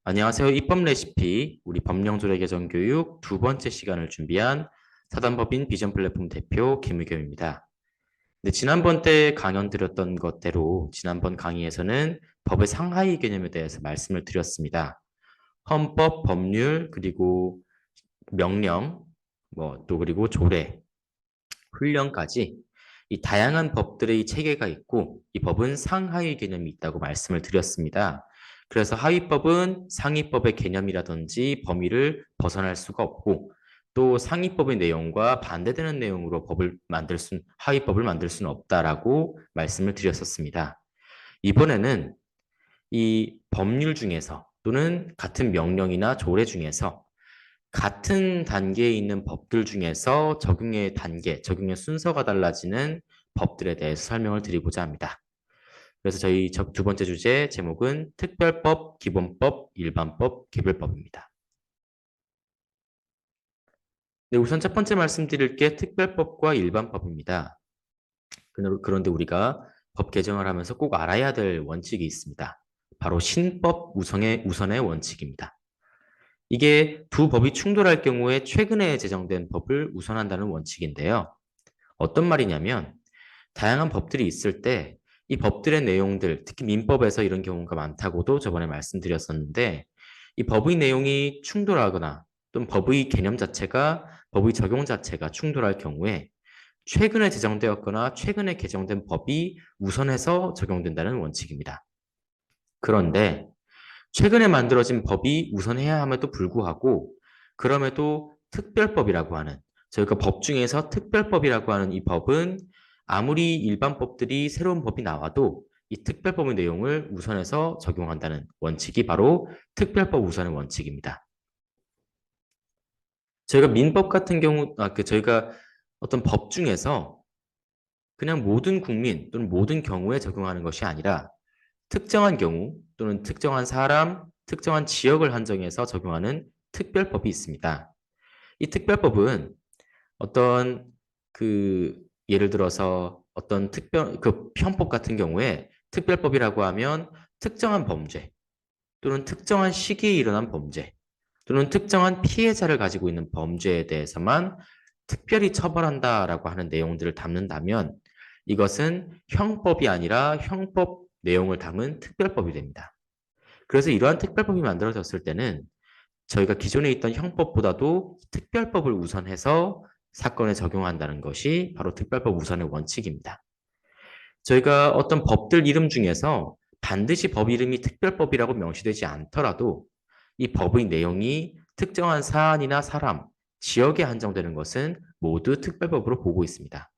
안녕하세요. 입법 레시피, 우리 법령조례 개정 교육 두 번째 시간을 준비한 사단법인 비전 플랫폼 대표 김의겸입니다. 네, 지난번 때 강연 드렸던 것대로 지난번 강의에서는 법의 상하위 개념에 대해서 말씀을 드렸습니다. 헌법, 법률, 그리고 명령, 또 그리고 조례, 훈령까지 이 다양한 법들의 체계가 있고 이 법은 상하위 개념이 있다고 말씀을 드렸습니다. 그래서 하위법은 상위법의 개념이라든지 범위를 벗어날 수가 없고 또 상위법의 내용과 반대되는 내용으로 하위법을 만들 수는 없다라고 말씀을 드렸었습니다. 이번에는 이 법률 중에서 또는 같은 명령이나 조례 중에서 같은 단계에 있는 법들 중에서 적용의 단계, 적용의 순서가 달라지는 법들에 대해서 설명을 드리고자 합니다. 그래서 저희 두 번째 주제 제목은 특별법, 기본법, 일반법, 개별법입니다. 네, 우선 첫 번째 말씀드릴 게 특별법과 일반법입니다. 그런데 우리가 법 개정을 하면서 꼭 알아야 될 원칙이 있습니다. 바로 신법 우선의 원칙입니다. 이게 두 법이 충돌할 경우에 최근에 제정된 법을 우선한다는 원칙인데요. 어떤 말이냐면 다양한 법들이 있을 때 이 법들의 내용들, 특히 민법에서 이런 경우가 많다고도 저번에 말씀드렸었는데 이 법의 내용이 충돌하거나 또는 법의 적용 자체가 충돌할 경우에 최근에 제정되었거나 최근에 개정된 법이 우선해서 적용된다는 원칙입니다. 그런데 최근에 만들어진 법이 우선해야 함에도 불구하고 그럼에도 특별법이라고 하는 저희가 법 중에서 특별법이라고 하는 이 법은 아무리 일반 법들이 새로운 법이 나와도 이 특별법의 내용을 우선해서 적용한다는 원칙이 바로 특별법 우선의 원칙입니다. 저희가 민법 같은 경우, 저희가 어떤 법 중에서 그냥 모든 국민 또는 모든 경우에 적용하는 것이 아니라 특정한 경우 또는 특정한 사람, 특정한 지역을 한정해서 적용하는 특별법이 있습니다. 이 특별법은 어떤 예를 들어서 어떤 편법 같은 경우에 특별법이라고 하면 특정한 범죄 또는 특정한 시기에 일어난 범죄 또는 특정한 피해자를 가지고 있는 범죄에 대해서만 특별히 처벌한다라고 하는 내용들을 담는다면 이것은 형법이 아니라 형법 내용을 담은 특별법이 됩니다. 그래서 이러한 특별법이 만들어졌을 때는 저희가 기존에 있던 형법보다도 특별법을 우선해서 사건에 적용한다는 것이 바로 특별법 우선의 원칙입니다. 저희가 어떤 법들 이름 중에서 반드시 법 이름이 특별법이라고 명시되지 않더라도 이 법의 내용이 특정한 사안이나 사람, 지역에 한정되는 것은 모두 특별법으로 보고 있습니다.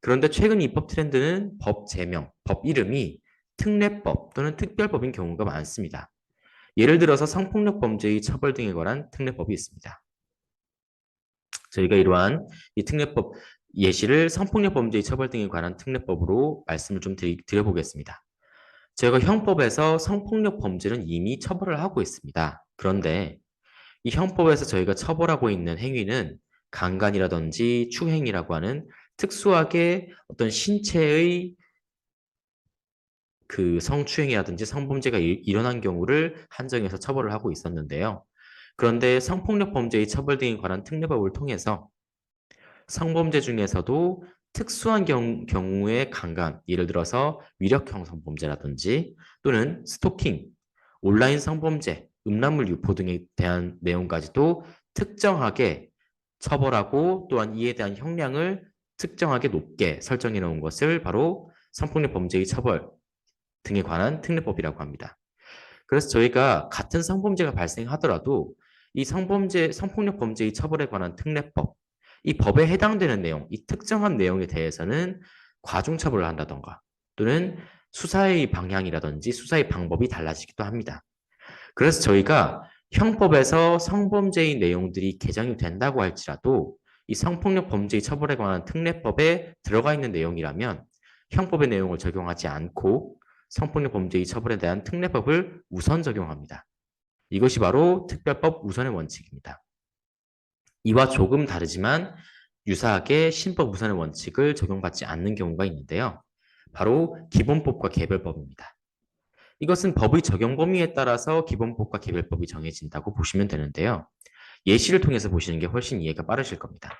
그런데 최근 입법 트렌드는 법 제명, 법 이름이 특례법 또는 특별법인 경우가 많습니다. 예를 들어서 성폭력 범죄의 처벌 등에 관한 특례법이 있습니다. 저희가 이러한 이 특례법 예시를 성폭력 범죄의 처벌 등에 관한 특례법으로 말씀을 좀 드려보겠습니다. 저희가 형법에서 성폭력 범죄는 이미 처벌을 하고 있습니다. 그런데 이 형법에서 저희가 처벌하고 있는 행위는 강간이라든지 추행이라고 하는 특수하게 어떤 신체의 성추행이라든지 성범죄가 일어난 경우를 한정해서 처벌을 하고 있었는데요. 그런데 성폭력 범죄의 처벌 등에 관한 특례법을 통해서 성범죄 중에서도 특수한 경우의 강간, 예를 들어서 위력형 성범죄라든지 또는 스토킹, 온라인 성범죄, 음란물 유포 등에 대한 내용까지도 특정하게 처벌하고 또한 이에 대한 형량을 특정하게 높게 설정해 놓은 것을 바로 성폭력 범죄의 처벌 등에 관한 특례법이라고 합니다. 그래서 저희가 같은 성범죄가 발생하더라도 이 성폭력 범죄의 처벌에 관한 특례법, 이 법에 해당되는 내용, 이 특정한 내용에 대해서는 과중처벌을 한다던가 또는 수사의 방향이라든지 수사의 방법이 달라지기도 합니다. 그래서 저희가 형법에서 성범죄의 내용들이 개정이 된다고 할지라도 이 성폭력 범죄의 처벌에 관한 특례법에 들어가 있는 내용이라면 형법의 내용을 적용하지 않고 성폭력 범죄의 처벌에 대한 특례법을 우선 적용합니다. 이것이 바로 특별법 우선의 원칙입니다. 이와 조금 다르지만 유사하게 신법 우선의 원칙을 적용받지 않는 경우가 있는데요. 바로 기본법과 개별법입니다. 이것은 법의 적용 범위에 따라서 기본법과 개별법이 정해진다고 보시면 되는데요. 예시를 통해서 보시는 게 훨씬 이해가 빠르실 겁니다.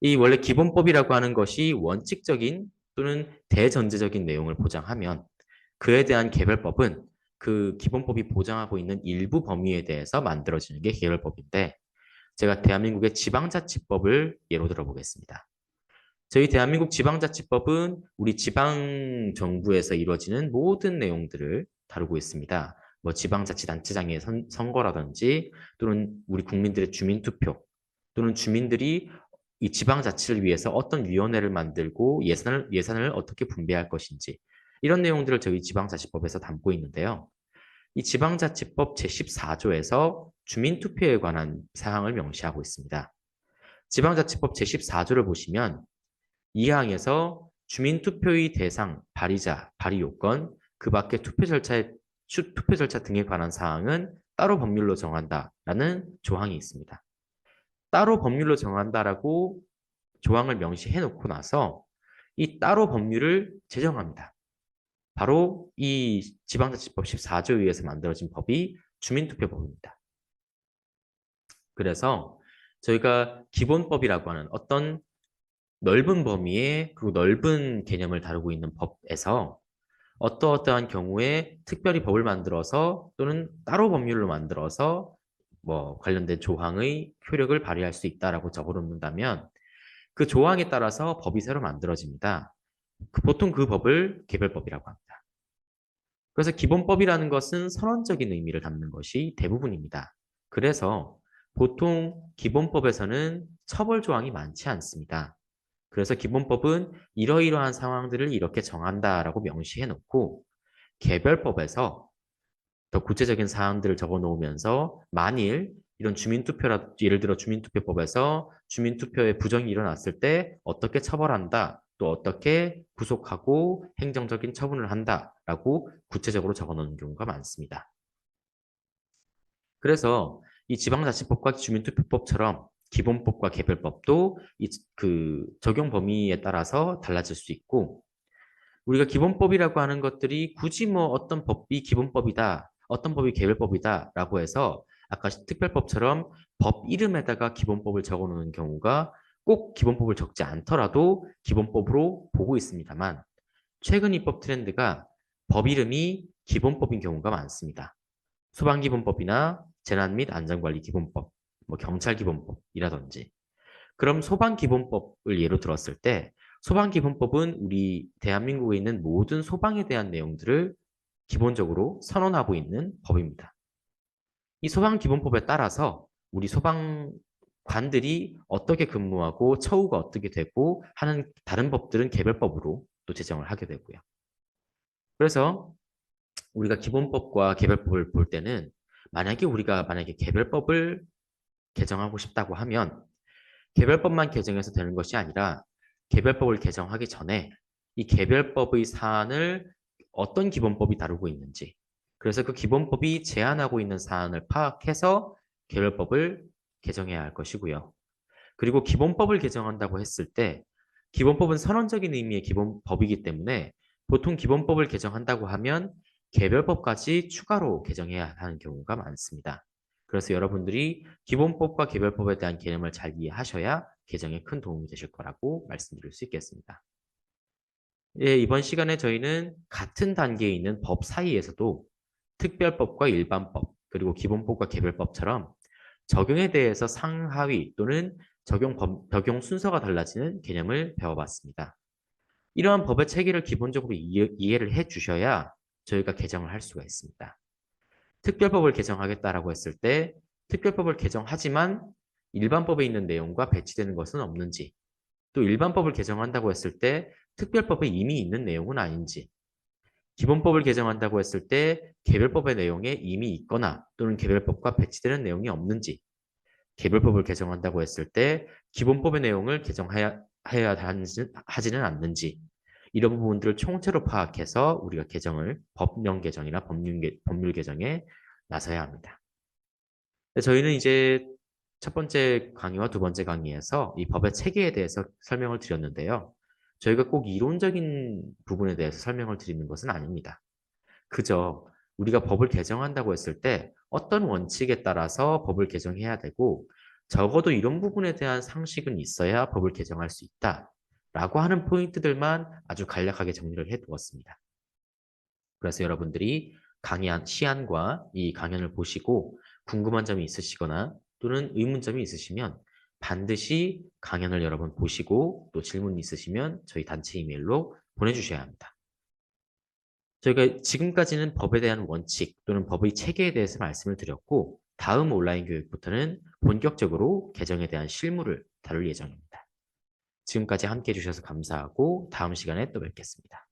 이 원래 기본법이라고 하는 것이 원칙적인 또는 대전제적인 내용을 보장하면 그에 대한 개별법은 그 기본법이 보장하고 있는 일부 범위에 대해서 만들어지는 게 개별법인데 제가 대한민국의 지방자치법을 예로 들어보겠습니다. 저희 대한민국 지방자치법은 우리 지방정부에서 이루어지는 모든 내용들을 다루고 있습니다. 뭐 지방자치단체장의 선거라든지 또는 우리 국민들의 주민투표 또는 주민들이 이 지방자치를 위해서 어떤 위원회를 만들고 예산을 어떻게 분배할 것인지 이런 내용들을 저희 지방자치법에서 담고 있는데요. 이 지방자치법 제14조에서 주민투표에 관한 사항을 명시하고 있습니다. 지방자치법 제14조를 보시면 이 항에서 주민투표의 대상, 발의자, 발의 요건, 그 밖에 투표 절차 등에 관한 사항은 따로 법률로 정한다라는 조항이 있습니다. 따로 법률로 정한다라고 조항을 명시해 놓고 나서 이 따로 법률을 제정합니다. 바로 이 지방자치법 14조에 의해서 만들어진 법이 주민투표법입니다. 그래서 저희가 기본법이라고 하는 어떤 넓은 범위의 그리고 넓은 개념을 다루고 있는 법에서 어떠한 경우에 특별히 법을 만들어서 또는 따로 법률로 만들어서 뭐 관련된 조항의 효력을 발휘할 수 있다라고 적어놓는다면 그 조항에 따라서 법이 새로 만들어집니다. 보통 그 법을 개별법이라고 합니다. 그래서 기본법이라는 것은 선언적인 의미를 담는 것이 대부분입니다. 그래서 보통 기본법에서는 처벌 조항이 많지 않습니다. 그래서 기본법은 이러이러한 상황들을 이렇게 정한다라고 명시해 놓고 개별법에서 더 구체적인 사항들을 적어 놓으면서 만일 이런 예를 들어 주민투표법에서 주민투표에 부정이 일어났을 때 어떻게 처벌한다, 또 어떻게 구속하고 행정적인 처분을 한다라고 구체적으로 적어 놓는 경우가 많습니다. 그래서 이 지방자치법과 주민투표법처럼 기본법과 개별법도 그 적용 범위에 따라서 달라질 수 있고 우리가 기본법이라고 하는 것들이 굳이 뭐 어떤 법이 기본법이다, 어떤 법이 개별법이다라고 해서 아까 특별법처럼 법 이름에다가 기본법을 적어놓는 경우가 꼭 기본법을 적지 않더라도 기본법으로 보고 있습니다만 최근 입법 트렌드가 법 이름이 기본법인 경우가 많습니다. 소방기본법이나 재난 및 안전관리기본법, 뭐 경찰기본법이라든지 그럼 소방기본법을 예로 들었을 때 소방기본법은 우리 대한민국에 있는 모든 소방에 대한 내용들을 기본적으로 선언하고 있는 법입니다. 이 소방기본법에 따라서 우리 소방관들이 어떻게 근무하고 처우가 어떻게 되고 하는 다른 법들은 개별법으로 또 제정을 하게 되고요. 그래서 우리가 기본법과 개별법을 볼 때는 만약에 개별법을 개정하고 싶다고 하면 개별법만 개정해서 되는 것이 아니라 개별법을 개정하기 전에 이 개별법의 사안을 어떤 기본법이 다루고 있는지 그래서 그 기본법이 제한하고 있는 사안을 파악해서 개별법을 개정해야 할 것이고요. 그리고 기본법을 개정한다고 했을 때 기본법은 선언적인 의미의 기본법이기 때문에 보통 기본법을 개정한다고 하면 개별법까지 추가로 개정해야 하는 경우가 많습니다. 그래서 여러분들이 기본법과 개별법에 대한 개념을 잘 이해하셔야 개정에 큰 도움이 되실 거라고 말씀드릴 수 있겠습니다. 예, 이번 시간에 저희는 같은 단계에 있는 법 사이에서도 특별법과 일반법, 그리고 기본법과 개별법처럼 적용에 대해서 상하위 또는 적용 순서가 달라지는 개념을 배워봤습니다. 이러한 법의 체계를 기본적으로 이해를 해 주셔야 저희가 개정을 할 수가 있습니다. 특별법을 개정하겠다라고 했을 때 특별법을 개정하지만 일반법에 있는 내용과 배치되는 것은 없는지 또 일반법을 개정한다고 했을 때 특별법에 이미 있는 내용은 아닌지 기본법을 개정한다고 했을 때 개별법의 내용에 이미 있거나 또는 개별법과 배치되는 내용이 없는지 개별법을 개정한다고 했을 때 기본법의 내용을 개정해야 하지는 않는지 이런 부분들을 총체로 파악해서 우리가 법령 개정이나 법률 개정에 나서야 합니다. 저희는 이제 첫 번째 강의와 두 번째 강의에서 이 법의 체계에 대해서 설명을 드렸는데요. 저희가 꼭 이론적인 부분에 대해서 설명을 드리는 것은 아닙니다. 그저 우리가 법을 개정한다고 했을 때 어떤 원칙에 따라서 법을 개정해야 되고 적어도 이런 부분에 대한 상식은 있어야 법을 개정할 수 있다라고 하는 포인트들만 아주 간략하게 정리를 해두었습니다. 그래서 여러분들이 강의한 시안과 이 강연을 보시고 궁금한 점이 있으시거나 또는 의문점이 있으시면 반드시 강연을 여러 번 보시고 또 질문 있으시면 저희 단체 이메일로 보내주셔야 합니다. 저희가 지금까지는 법에 대한 원칙 또는 법의 체계에 대해서 말씀을 드렸고 다음 온라인 교육부터는 본격적으로 개정에 대한 실무를 다룰 예정입니다. 지금까지 함께 해주셔서 감사하고 다음 시간에 또 뵙겠습니다.